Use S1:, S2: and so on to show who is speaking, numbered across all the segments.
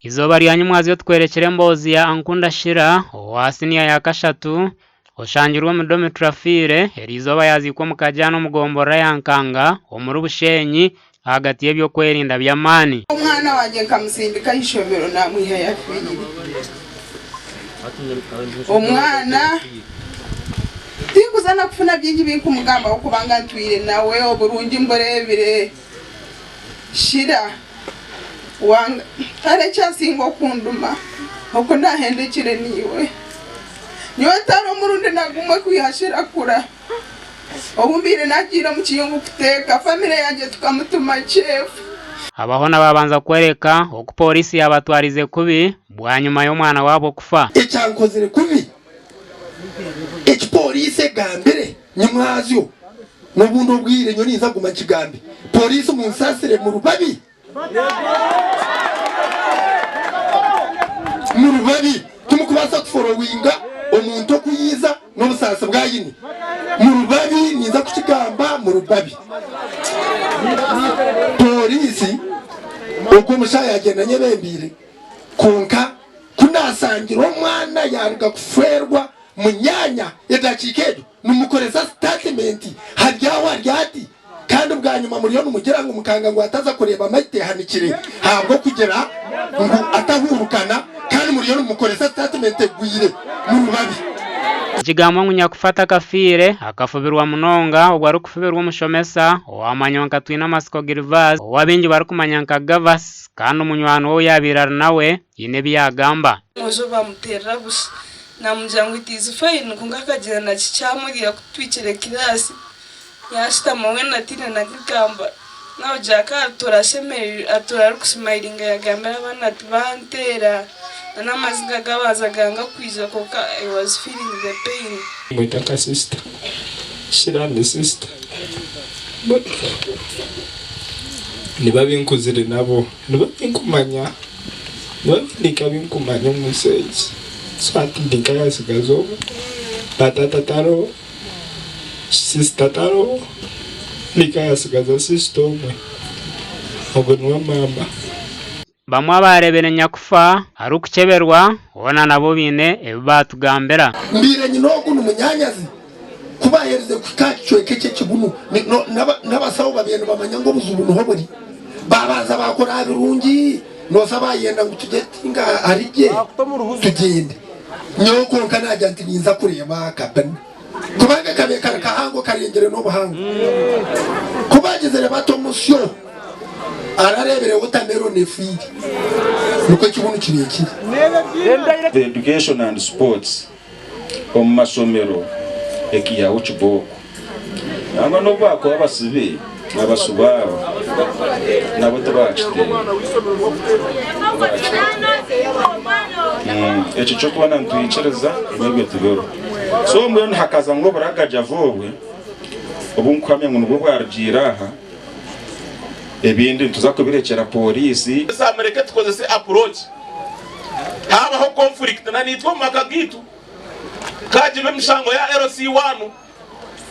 S1: Izoba rya nyumwazi yo twerekere Mbozi ya Ankunda Shira wasiniya ya kashatu oshangirwa mu domitrafire erizoba yazikwa mu Kajyano mugombora yankanga omuri Bushenyi hagati y'ebyo kwerinda by'amani.
S2: Umwana wanje kamusindika ishobero namwiha yafiri umwana tikuzana kufuna byingi binku mugamba okubanga ntwire nawe oburungi mborebire Shira wanga tare cyasingo kunduma oko ndahendekire niwe nyotaro murundi nagumwe kwihashira kura obumbire nagira mu kiyungu kuteka family yanjye tukamutuma chef.
S1: Abaho nababanza kwereka oku polisi yabatwarize kubi bwanyuma y'umwana wabo kufa.
S3: Ecyankozere kubi eki polisi gambere nyumwazyo n'obundo bwire nyoni nza guma kigambi polisi munsasire mu rubabi tumukubasa kuforowinga omuntu okuyiza n'obusasa bwayini mu rubabi niza kukigamba mu rubabi polisi uko mushaya yagendanye bembire konka kunasangira omwana yaruga kuferwa munyanya yadakikejo numukoreza statement hajyawa ryati kandi ubwanyuma muri yo numugira ngo mukanga ngo ataza kureba amahite hanikire habwo kugera ngo atahurukana kandi muri yo numukoreza statement gwire mu rubabi.
S1: Ikigambo ngunya kufata kafire akafubirwa munonga ubwo ari kufubirwa umushomesa wamanyonka twina masiko Gilvas wabingi bari kumanyanka Gavas kandi umunywano wo yabirara nawe yine byagamba
S4: mojo bamutera bush namujyango itize fine kungakagera na cyamuriya kutwikire kirasi yashita mawe natine nagamba naho jaka turashemeye aturari kusmilinga yagambira abana tubantera namazinga gabaza ganga kwiza koka I was feeling the pain.
S5: Mwitaka sister. Shira ni sister. But nibabinkuzire nabo nibabinkumanya nibabinkumanya museji so atindika yasigazo batata taro sister taro nikayasigaza sister omwe ogonwa mama
S1: bamwe barebere nyakufa ari ukukeberwa ubona nabo bine ebatugambera
S3: mbire nyinogo numunyanyazi kubahereze kukacyo keke kibunu n'abasawo babyendu bamanya ngo buzubunu hobori babaza bakora birungi nosa bayenda ngo tugetinga arije tugende nyoko kanajya ntinza kureba kapana kubanga kabeka kahango karengere no buhango kubagizere bato musyo ararebere utamero nefiri nuko kibunu kirekire.
S6: The education and sports omasomero ekiya uchiboko anga no bako abasibe abasubaba nabo tabachite echo chokwana ntwichereza imebwe tubero so mwe hakaza ngo buragaja vobwe obunkwamye ngo nubwo bwarjiraha ebindi tuzakubirekera polisi
S7: Amerika tukoze se approach habaho conflict na nitwa makagitu kajibe mshango ya RC1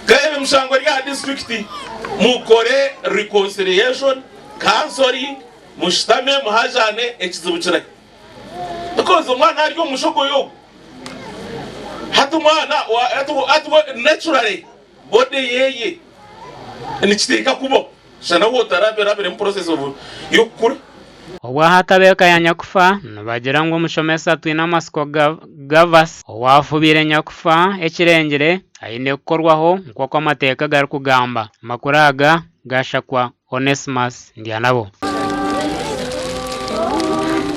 S7: gaebe mshango ya district mukore reconciliation counseling mushtame muhajane ekizibucira because umwana ari umushogo yo hatu mwana atu naturally body yeye nikitika kubo shana wotarabera mu process of yokura
S1: obwa hatabeka ya nyakufa nabagira ngo umushomesa twina masiko Gavas wafubire nyakufa ekirengere ayine gukorwaho nk'uko amateka gari kugamba makuraga gashakwa Onesimus ndiyanabo.